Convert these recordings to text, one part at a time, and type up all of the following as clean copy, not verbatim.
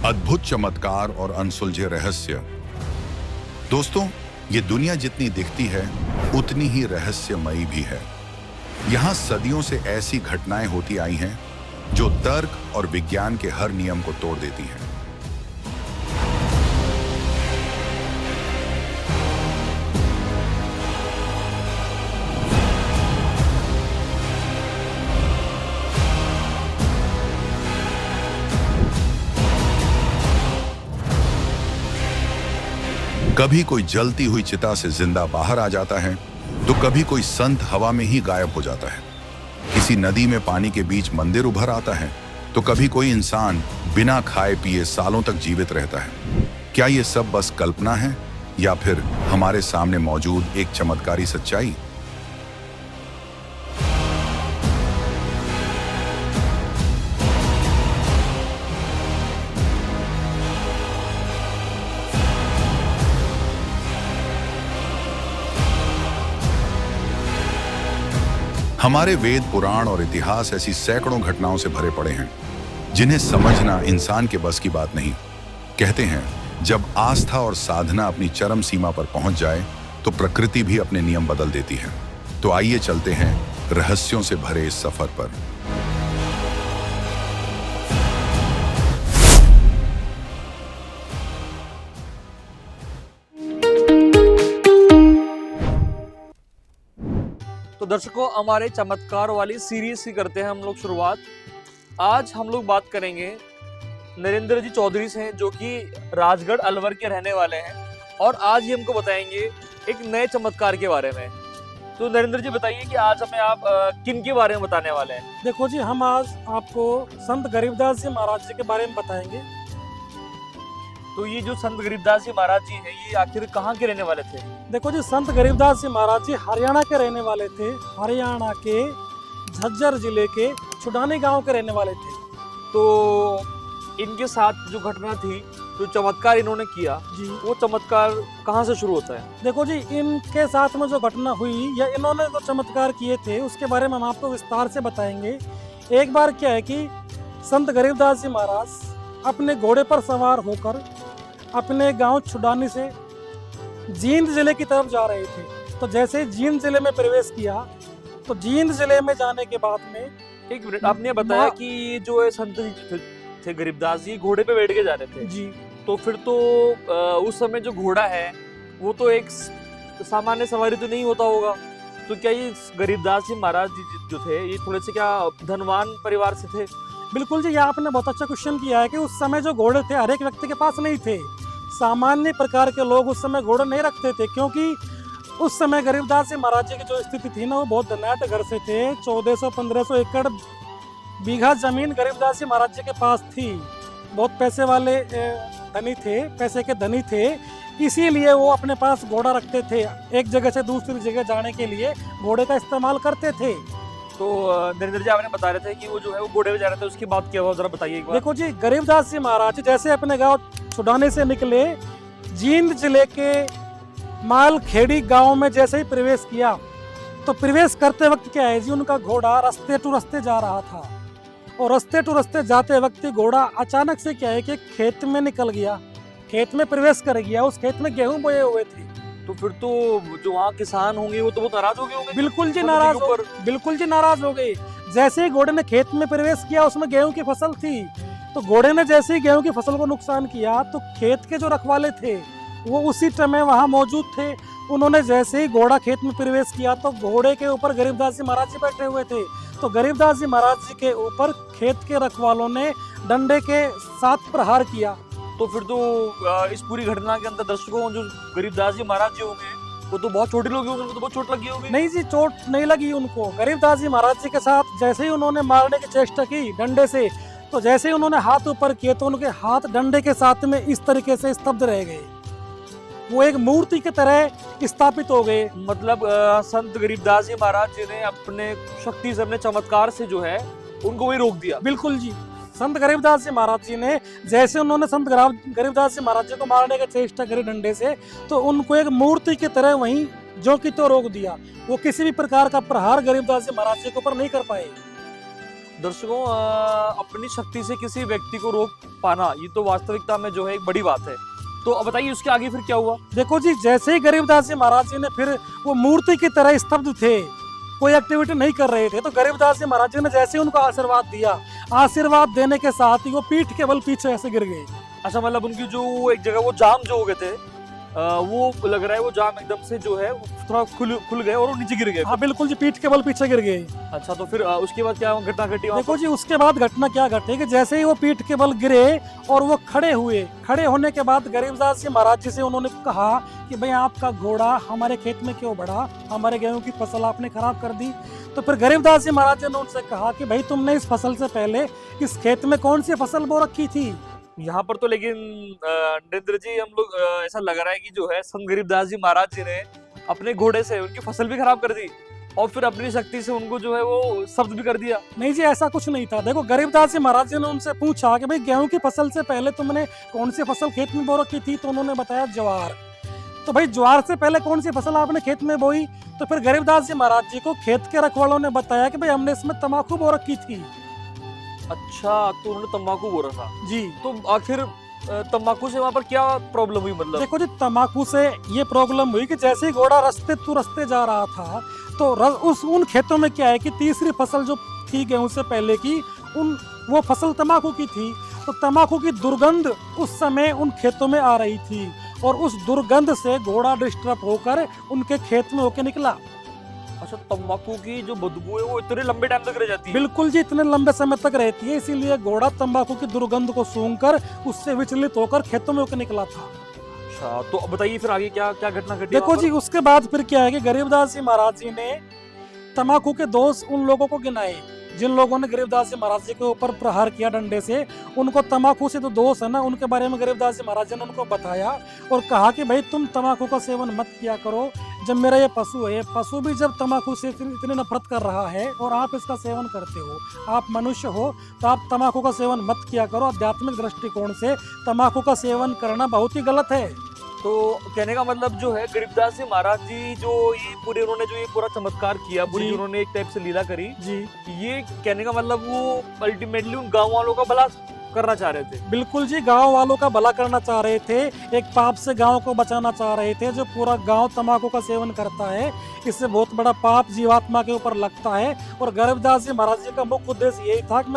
अद्भुत चमत्कार और अनसुलझे रहस्य। दोस्तों, ये दुनिया जितनी दिखती है उतनी ही रहस्यमयी भी है। यहाँ सदियों से ऐसी घटनाएं होती आई हैं जो तर्क और विज्ञान के हर नियम को तोड़ देती हैं। कभी कोई जलती हुई चिता से जिंदा बाहर आ जाता है, तो कभी कोई संत हवा में ही गायब हो जाता है। किसी नदी में पानी के बीच मंदिर उभर आता है, तो कभी कोई इंसान बिना खाए पिए सालों तक जीवित रहता है। क्या ये सब बस कल्पना है या फिर हमारे सामने मौजूद एक चमत्कारी सच्चाई? हमारे वेद, पुराण और इतिहास ऐसी सैकड़ों घटनाओं से भरे पड़े हैं जिन्हें समझना इंसान के बस की बात नहीं। कहते हैं, जब आस्था और साधना अपनी चरम सीमा पर पहुंच जाए तो प्रकृति भी अपने नियम बदल देती है। तो आइए चलते हैं रहस्यों से भरे इस सफर पर। तो दर्शकों, हमारे चमत्कार वाली सीरीज की करते हैं हम लोग शुरुआत। आज हम लोग बात करेंगे नरेंद्र जी चौधरी से, जो कि राजगढ़ अलवर के रहने वाले हैं, और आज ये हमको बताएंगे एक नए चमत्कार के बारे में। तो नरेंद्र जी बताइए कि आज हमें आप किन के बारे में बताने वाले हैं? देखो जी, हम आज आपको संत गरीबदास जी महाराज जी के बारे में बताएंगे। तो ये जो संत गरीबदास जी महाराज जी हैं, ये आखिर कहाँ के रहने वाले थे? देखो जी, संत गरीबदास जी महाराज जी हरियाणा के रहने वाले थे। हरियाणा के झज्जर जिले के छुडानी गांव के रहने वाले थे। तो इनके साथ जो घटना थी, जो चमत्कार इन्होंने किया जी, वो चमत्कार कहाँ से शुरू होता है? देखो जी, इनके साथ में जो घटना हुई या इन्होंने जो चमत्कार किए थे उसके बारे में हम आपको विस्तार से बताएंगे। एक बार क्या है कि संत गरीबदास जी महाराज अपने घोड़े पर सवार होकर अपने गांव छुडानी से जींद जिले की तरफ जा रहे थे। तो जैसे जींद जिले में प्रवेश किया, तो जींद जिले में जाने के बाद में एक मिनट, आपने बताया कि ये जो है संत जी थे गरीबदास जी, घोड़े पे बैठ के जा रहे थे जी। तो फिर तो उस समय जो घोड़ा है वो तो एक सामान्य सवारी तो नहीं होता होगा। तो क्या ये गरीबदास जी महाराज जी जो थे, ये थोड़े से क्या धनवान परिवार से थे? बिल्कुल जी, ये आपने बहुत अच्छा क्वेश्चन किया है कि उस समय जो घोड़े थे हर एक व्यक्ति के पास नहीं थे। सामान्य प्रकार के लोग उस समय घोड़े नहीं रखते थे, क्योंकि उस समय गरीबदास जी महाराज जी की जो स्थिति थी ना, वो बहुत धनाढ्य घर से थे। 1400-1500 एकड़ बीघा जमीन गरीबदास जी महाराज जी के पास थी। बहुत पैसे वाले धनी थे, पैसे के धनी थे, इसीलिए वो अपने पास घोड़ा रखते थे। एक जगह से दूसरी जगह जाने के लिए घोड़े का इस्तेमाल करते थे। तो नरेंद्र जी, आपने बता रहे थे कि वो जो है वो घोड़े पे जा रहे थे, उसकी बात क्या हुआ, जरा बताइए एक बार। देखो जी, गरीबदास जी महाराज जैसे अपने गांव छुडाने से निकले, जींद जिले के मालखेड़ी गांव में जैसे ही प्रवेश किया, तो प्रवेश करते वक्त क्या है जी, उनका घोड़ा रस्ते टू रस्ते जा रहा था। और रस्ते टू रस्ते जाते वक्त घोड़ा अचानक से क्या है कि खेत में निकल गया, खेत में प्रवेश कर गया। उस खेत में गेहूं बोए हुए थे। तो फिर तो जो वहाँ किसान होंगे वो तो बहुत नाराज हो गए होंगे। बिल्कुल जी नाराज हो, बिल्कुल जी नाराज हो गए। जैसे ही घोड़े ने खेत में प्रवेश किया, उसमें गेहूं की फसल थी, तो घोड़े ने जैसे ही गेहूं की फसल को नुकसान किया, तो खेत के जो रखवाले थे वो उसी समय वहां मौजूद थे। उन्होंने जैसे ही घोड़ा खेत में प्रवेश किया, तो घोड़े के ऊपर गरीबदास जी महाराज जी बैठे हुए थे। तो गरीबदास जी महाराज जी के ऊपर खेत के रखवालों ने डंडे के साथ प्रहार किया। तो फिर तो इस पूरी घटना के अंदर दर्शकों, जो गरीबदास जी महाराज जी होंगे वो तो बहुत छोटे लोग होंगे, उनको तो बहुत चोट लगी होगी। नहीं जी, चोट नहीं लगी उनको। गरीबदास जी महाराज जी के साथ जैसे ही उन्होंने मारने की चेष्टा की डंडे से, तो जैसे ही उन्होंने हाथ ऊपर किए, तो उनके हाथ डंडे के साथ में इस तरीके से स्तब्ध रह गए। वो एक मूर्ति की तरह स्थापित हो गए। मतलब संत गरीबदास जी महाराज जी ने अपने शक्ति से, अपने चमत्कार से जो है उनको वही रोक दिया। बिल्कुल जी, संत गरीबदास जी महाराज जी ने जैसे उन्होंने संत गरीबदास जी महाराज जी को मारने की चेष्टा करी डंडे से, तो उनको एक मूर्ति की तरह वहीं जो कि तो रोक दिया। वो किसी भी प्रकार का प्रहार गरीबदास जी महाराज जी के ऊपर नहीं कर पाए। दर्शकों, अपनी शक्ति से किसी व्यक्ति को रोक पाना ये तो वास्तविकता में जो है एक बड़ी बात है। तो अब बताइए उसके आगे फिर क्या हुआ? देखो जी, जैसे ही गरीबदास जी महाराज जी ने फिर वो मूर्ति की तरह स्तब्ध थे, कोई एक्टिविटी नहीं कर रहे थे, तो गरीबदास जी महाराज जी ने जैसे ही उनको आशीर्वाद दिया, आशीर्वाद देने के साथ ही वो पीठ के बल पीछे ऐसे गिर गए। अच्छा, मतलब उनकी जो एक जगह वो जाम जो हो गए थे, वो लग रहा है वो जाम एकदम से जो है थोड़ा खुल गए और वो नीचे गिर गए। हाँ बिल्कुल जी, पीठ के बल पीछे गिर गए। अच्छा, तो फिर उसके बाद क्या घटना घटी वहाँ देखो जी, उसके बाद घटना क्या घटी कि जैसे ही वो पीठ के बल गिरे और वो खड़े हुए, खड़े होने के बाद गरीबदास जी महाराज जी से उन्होंने कहा कि भाई आपका घोड़ा हमारे खेत में क्यों बढ़ा, हमारे गेहूं की फसल आपने खराब कर दी। तो फिर गरीबदास जी महाराज जी ने उनसे कहा कि भाई तुमने इस फसल से पहले इस खेत में कौन सी फसल बो रखी थी? यहाँ पर तो लेकिन नरेंद्र जी, हम लोग ऐसा लग रहा है कि जो है संत गरीबदास जी महाराज जी ने अपने घोड़े से उनकी फसल भी खराब कर दी और फिर अपनी शक्ति से उनको जो है वो शब्द भी कर दिया। नहीं जी, ऐसा कुछ नहीं था। देखो, गरीबदास जी महाराज जी ने उनसे पूछा कि भाई गेहूं की फसल से पहले तुमने कौन सी फसल खेत में बो रखी थी? तो उन्होंने बताया ज्वार। तो भाई ज्वार से पहले कौन सी फसल आपने खेत में बोई? तो फिर गरीबदास जी महाराज जी को खेत के रखवालों ने बताया कि भाई हमने इसमें तंबाकू बो रखी थी। अच्छा, तो उन्होंने तंबाकू बोला था जी। तो आखिर तंबाकू से वहां पर क्या प्रॉब्लम हुई? मतलब देखो जी, तंबाकू से ये प्रॉब्लम हुई कि जैसे ही घोड़ा रस्ते जा रहा था तो उन खेतों में क्या है कि तीसरी फसल जो थी गेहूं से पहले की, वो फसल तंबाकू की थी। तो तंबाकू की दुर्गंध उस समय उन खेतों में आ रही थी और उस दुर्गंध से घोड़ा डिस्टर्ब होकर उनके खेत में होके निकला। अच्छा, तंबाकू की जो बदबू है वो इतने लंबे टाइम तक रह जाती है? बिल्कुल जी, इतने लंबे समय तक रहती है, इसीलिए घोड़ा तंबाकू की दुर्गंध को सूंघकर उससे विचलित होकर खेतों में होकर निकला था। अच्छा, तो बताइए फिर आगे क्या क्या घटना घटी? देखो जी, उसके बाद फिर क्या है कि गरीबदास जी महाराज जी ने तंबाकू के दोष उन लोगों को गिनाए जिन लोगों ने गरीबदास जी महाराज जी के ऊपर प्रहार किया डंडे से। उनको तंबाकू से तो दोष है ना, उनके बारे में गरीबदास जी महाराज जी ने उनको बताया और कहा कि भाई तुम तंबाकू का सेवन मत किया करो। जब मेरा ये पशु है, पशु भी जब तंबाकू से इतनी नफरत कर रहा है और आप इसका सेवन करते हो, आप मनुष्य हो, तो आप तंबाकू का सेवन मत किया करो। आध्यात्मिक दृष्टिकोण से तंबाकू का सेवन करना बहुत ही गलत है। तो कहने का मतलब जो है गरीबदास जी महाराज जी जो ये पूरे उन्होंने जो ये पूरा चमत्कार किया, पूरी जी। उन्होंने एक टाइप से लीला करी जी ये कहने का मतलब वो अल्टीमेटली उन गांव वालों का भला करना चाह रहे थे। बिल्कुल जी, गांव वालों का भला करना चाह रहे थे, एक पाप से गांव को बचाना चाह रहे थे। जो पूरा गांव तंबाकू का सेवन करता है, इससे बहुत बड़ा पाप जीवात्मा के ऊपर लगता है। और गरीबदास जी महाराज जी का मुख्य उद्देश्य यही था कि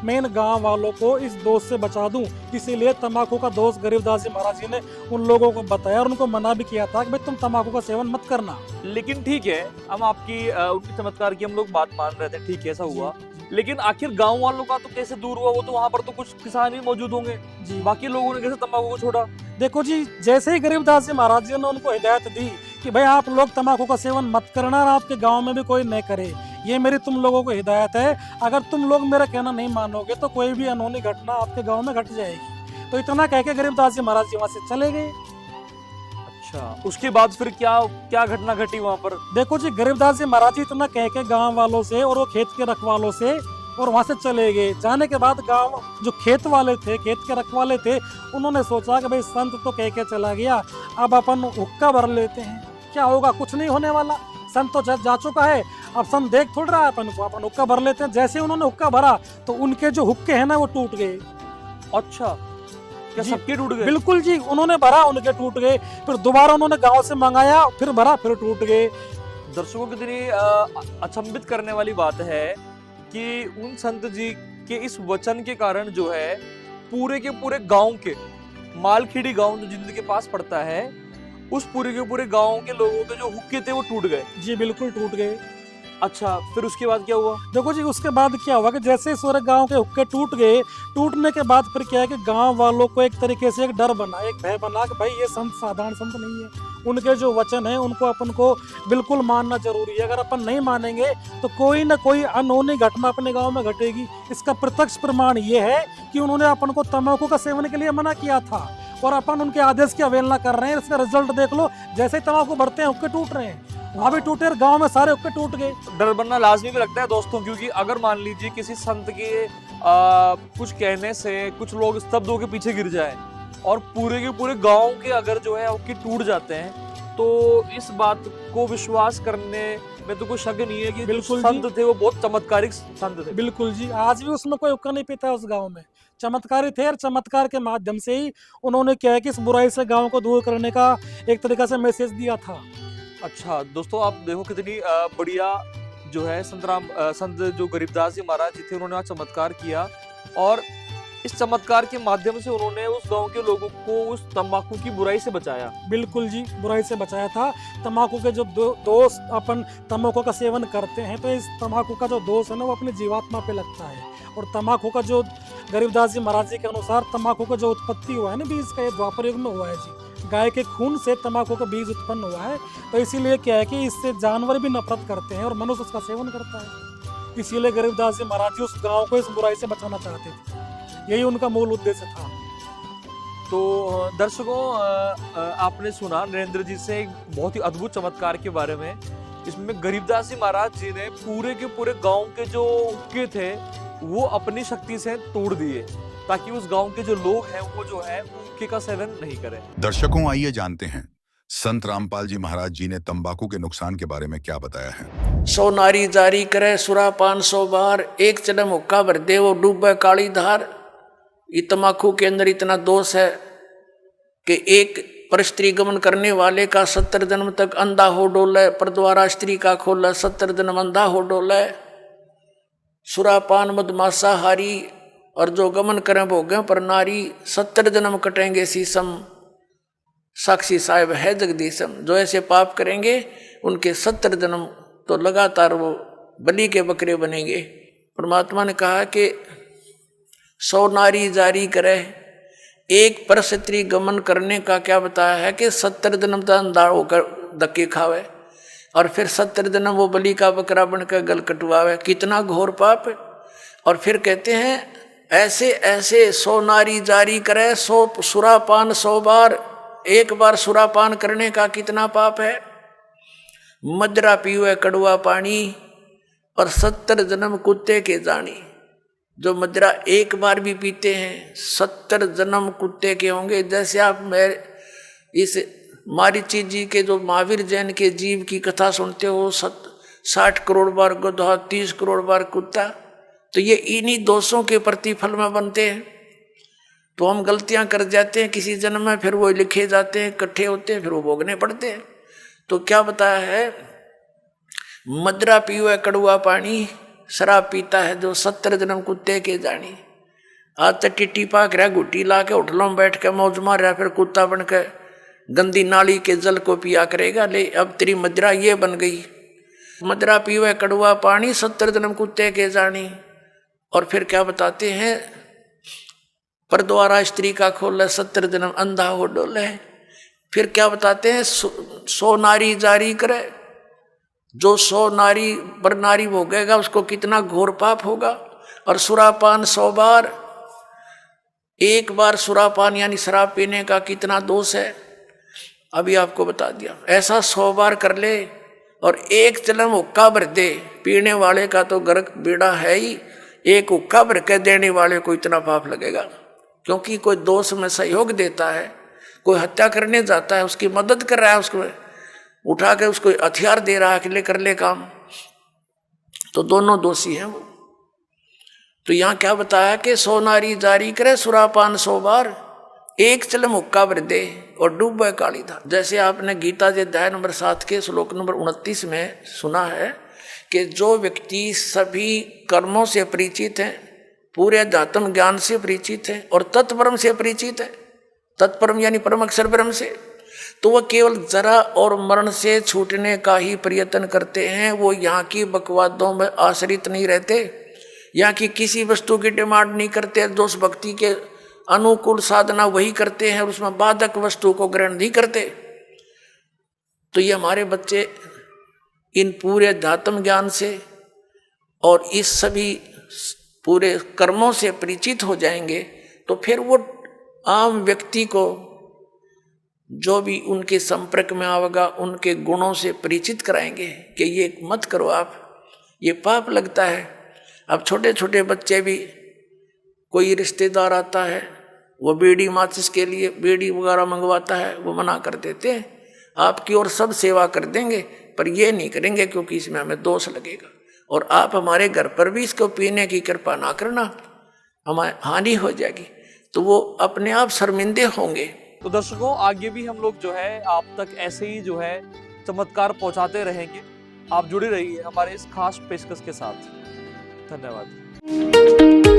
मैं इन गांव वालों को इस दोष से बचा दूं। इसीलिए तंबाकू का दोष गरीबदास जी महाराज जी ने उन लोगों को बताया और उनको मना भी किया था कि भाई तुम तंबाकू का सेवन मत करना। लेकिन ठीक है, हम आपकी उनकी चमत्कार की हम लोग बात मान रहे थे, ठीक है ऐसा हुआ, लेकिन आखिर गांव वालों का तो कैसे दूर हुआ? वो तो वहां पर तो कुछ किसान भी मौजूद होंगे जी। बाकी लोगों ने कैसे तंबाकू को छोड़ा? देखो जी, जैसे ही गरीबदास जी महाराज जी ने उनको हिदायत दी कि भाई आप लोग तंबाकू का सेवन मत करना और आपके गांव में भी कोई न करे, ये मेरी तुम लोगों को हिदायत है। अगर तुम लोग मेरा कहना नहीं मानोगे तो कोई भी अनहोनी घटना आपके गांव में घट जाएगी। तो इतना कह के गरीबदास जी महाराज जी वहां से चले गए। अच्छा, उसके बाद फिर क्या क्या घटना घटी वहां पर? देखो जी, गरीबदास जी महाराज जी इतना कह के गांव वालों से और वो खेत के रखवालों से और वहां से चले गए। जाने के बाद गांव जो खेत वाले थे, खेत के रखवाले थे, उन्होंने सोचा कि भाई संत तो कह के चला गया, अब अपन हुक्का भर लेते हैं, क्या होगा, कुछ नहीं होने वाला, संत तो जा चुका है, अब संत देख थोड़ रहा है अपन को, अपन हुक्का भर लेते हैं। जैसे ही उन्होंने हुक्का भरा तो उनके जो हुक्के हैं ना वो टूट गए। अच्छा, क्या जी, सबके टूट गए? बिल्कुल जी, उन्होंने भरा, उनके टूट गए। फिर दोबारा उन्होंने गांव से मंगाया, फिर भरा, फिर टूट गए। दर्शकों की इतनी अचंभित करने वाली बात है कि उन संत जी के इस वचन के कारण जो है पूरे के पूरे गांव के, मालखेड़ी गांव जो जिंदगी के पास पड़ता है, उस पूरे के पूरे गांव के लोगों के जो हुक्के थे वो टूट गए। जी बिल्कुल टूट गए। अच्छा, फिर उसके बाद क्या हुआ? देखो जी, उसके बाद क्या हुआ कि जैसे सारे गांव के हुक्के टूट गए, टूटने के बाद फिर क्या है कि गांव वालों को एक तरीके से एक डर बना, एक भय बना कि भाई ये संत साधारण संत नहीं है, उनके जो वचन है उनको अपन को बिल्कुल मानना जरूरी है। अगर अपन नहीं मानेंगे तो कोई ना कोई अनहोनी घटना अपने गांव में घटेगी। इसका प्रत्यक्ष प्रमाण ये है कि उन्होंने अपन को तंबाकू का सेवन के लिए मना किया था और अपन उनके आदेश की अवहेलना कर रहे हैं। इसका रिजल्ट देख लो, जैसे ही तंबाकू बढ़ते हैं हुक्के टूट रहे हैं, वहां भी टूटे और गांव में सारे हुक्के टूट गए। डर बनना लाजमी भी लगता है दोस्तों, क्योंकि अगर मान लीजिए किसी संत के कुछ कहने से कुछ लोग स्तब्ध होकर पीछे गिर जाए और पूरे के पूरे गांव के अगर जो है हुक्के टूट जाते हैं, तो इस बात को विश्वास करने में तो कोई शक नहीं है कि जो बिल्कुल संत जी। थे वो बहुत चमत्कारिक संत थे। बिल्कुल जी, आज भी उसमें कोई हुक्का नहीं पीता है उस गाँव में। चमत्कारी थे और चमत्कार के माध्यम से ही उन्होंने क्या है कि इस बुराई से गाँव को दूर करने का एक तरीक़ा से मैसेज दिया था। अच्छा, दोस्तों आप देखो कितनी बढ़िया जो है संत जो गरीबदास जी महाराज जी थे, उन्होंने वहाँ चमत्कार किया और इस चमत्कार के माध्यम से उन्होंने उस गाँव के लोगों को उस तम्बाकू की बुराई से बचाया। बिल्कुल जी, बुराई से बचाया था। तम्बाकू के जो दोष अपन तम्बाकू का सेवन करते हैं, तो इस तम्बाकू का जो दोष है ना वो अपनी जीवात्मा पे लगता है। और तम्बाकू का जो गरीबदास जी महाराज जी के अनुसार तम्बाकू का जो उत्पत्ति हुआ है ना बीज का, ये द्वापर युग में हुआ है जी। गाय के खून से तम्बाकू का बीज उत्पन्न हुआ है, तो इसीलिए क्या है कि इससे जानवर भी नफरत करते हैं और मनुष्य उसका सेवन करता है। इसीलिए गरीबदास जी महाराज जी उस गाँव को इस बुराई से बचाना चाहते थे, यही उनका मूल उद्देश्य था। तो दर्शकों आपने सुना नरेंद्र जी से एक बहुत ही अद्भुत चमत्कार के बारे में। इसमें गरीबदास जी महाराज जी ने पूरे के पूरे गांव के जो हुक्के थे वो अपनी शक्ति से तोड़ दिए ताकि उस गांव के जो लोग हैं वो जो है हुक्के का सेवन नहीं करें। दर्शकों आइए जानते हैं संत रामपाल जी महाराज जी ने तंबाकू के नुकसान के बारे में क्या बताया है। 100 नारी जारी करे सुरा 500 बार, एक चलम हुक्का भर दे वो डूबे काली धार। ये तम्बाकू के अंदर इतना दोष है कि एक पर स्त्री गमन करने वाले का 70 जन्म तक अंधा हो डोले, पर द्वारा स्त्री का खोला 70 जन्म अंधा हो डोले। सुरापान मदमासा हारी, और जो गमन करें भोगे पर नारी, 70 जन्म कटेंगे शीशम। साक्षी साहिब है जगदीशम। जो ऐसे पाप करेंगे उनके 70 जन्म तो लगातार वो बलि के बकरे बनेंगे। परमात्मा ने कहा कि 100 नारी जारी करे, एक पर स्त्री गमन करने का क्या बताया है कि 70 जन्म तक अंधा होकर धक्के खावे और फिर 70 जन्म वो बलि का बकरा बनकर गल कटवावे। कितना घोर पाप है। और फिर कहते हैं ऐसे ऐसे 100 नारी जारी करे, 100 सुरापान 100 बार। एक बार सुरापान करने का कितना पाप है। मदरा पीवे कड़वा पानी और 70 जन्म कुत्ते के जानी। जो मदरा एक बार भी पीते हैं 70 जन्म कुत्ते के होंगे। जैसे आप इस मारीची जी के जो महावीर जैन के जीव की कथा सुनते हो, 60 करोड़ बार गधा, 30 करोड़ बार कुत्ता, तो ये इन्हीं दोषों के प्रतिफल में बनते हैं। तो हम गलतियां कर जाते हैं किसी जन्म में, फिर वो लिखे जाते हैं, इकट्ठे होते हैं, फिर वो भोगने पड़ते हैं। तो क्या बताया है, मदरा पीवे कड़वा पानी, शराब पीता है जो 70 जन्म कुत्ते के जानी। आज तक टिट्टी पाक रहा, घुट्टी ला के होटलों में बैठ के मौज मार रहा, फिर कुत्ता बन के गंदी नाली के जल को पिया करेगा। ले अब तेरी मदरा ये बन गई, मदरा पीवे कड़वा पानी, 70 जन्म कुत्ते के जानी। और फिर क्या बताते हैं, पर द्वारा स्त्री का खोले 70 जन्म अंधा हो डोले। फिर क्या बताते हैं, 100 नारी जारी करे, जो 100 नारी पर नारी भोगेगा उसको कितना घोर पाप होगा। और सुरापान 100 बार, एक बार सुरापान यानी शराब पीने का कितना दोष है, अभी आपको बता दिया। ऐसा 100 बार कर ले और एक चलम हुक्का भर दे, पीने वाले का तो गर्क बेड़ा है ही, एक हुक्का भर के देने वाले को इतना पाप लगेगा। क्योंकि कोई दोष में सहयोग देता है, कोई हत्या करने जाता है, उसकी मदद कर रहा है, उसको उठा के उसको हथियार दे रहा है कि ले कर ले काम, तो दोनों दोषी हैं वो। तो यहाँ क्या बताया कि 100 नारी जारी करे, सुरापान 100 बार, एक चलम हुक्का भर दे और डूबे काली धार। जैसे आपने गीता जी अध्याय नंबर 7 के श्लोक नंबर 29 में सुना है कि जो व्यक्ति सभी कर्मों से परिचित है, पूरे अध्यात्म ज्ञान से परिचित है और तत्परम से परिचित है, तत्परम यानी परम अक्षर ब्रह्म से, तो वह केवल जरा और मरण से छूटने का ही प्रयत्न करते हैं। वो यहाँ की बकवादों में आश्रित नहीं रहते, यहाँ की किसी वस्तु की डिमांड नहीं करते, दोष भक्ति के अनुकूल साधना वही करते हैं और उसमें बाधक वस्तु को ग्रहण नहीं करते। तो ये हमारे बच्चे इन पूरे अध्यात्म ज्ञान से और इस सभी पूरे कर्मों से परिचित हो जाएंगे, तो फिर वो आम व्यक्ति को जो भी उनके संपर्क में आवेगा उनके गुणों से परिचित कराएंगे कि ये मत करो आप, ये पाप लगता है। अब छोटे छोटे बच्चे भी, कोई रिश्तेदार आता है, वो बीड़ी माचिस के लिए बीड़ी वगैरह मंगवाता है, वो मना कर देते हैं, आपकी और सब सेवा कर देंगे, पर ये नहीं करेंगे क्योंकि इसमें हमें दोष लगेगा। और आप हमारे घर पर भी इसको पीने की कृपा ना करना, हमारी हानि हो जाएगी, तो वो अपने आप शर्मिंदे होंगे। तो दर्शकों, आगे भी हम लोग जो है आप तक ऐसे ही जो है चमत्कार पहुंचाते रहेंगे। आप जुड़े रहिए हमारे इस खास पेशकश के साथ। धन्यवाद।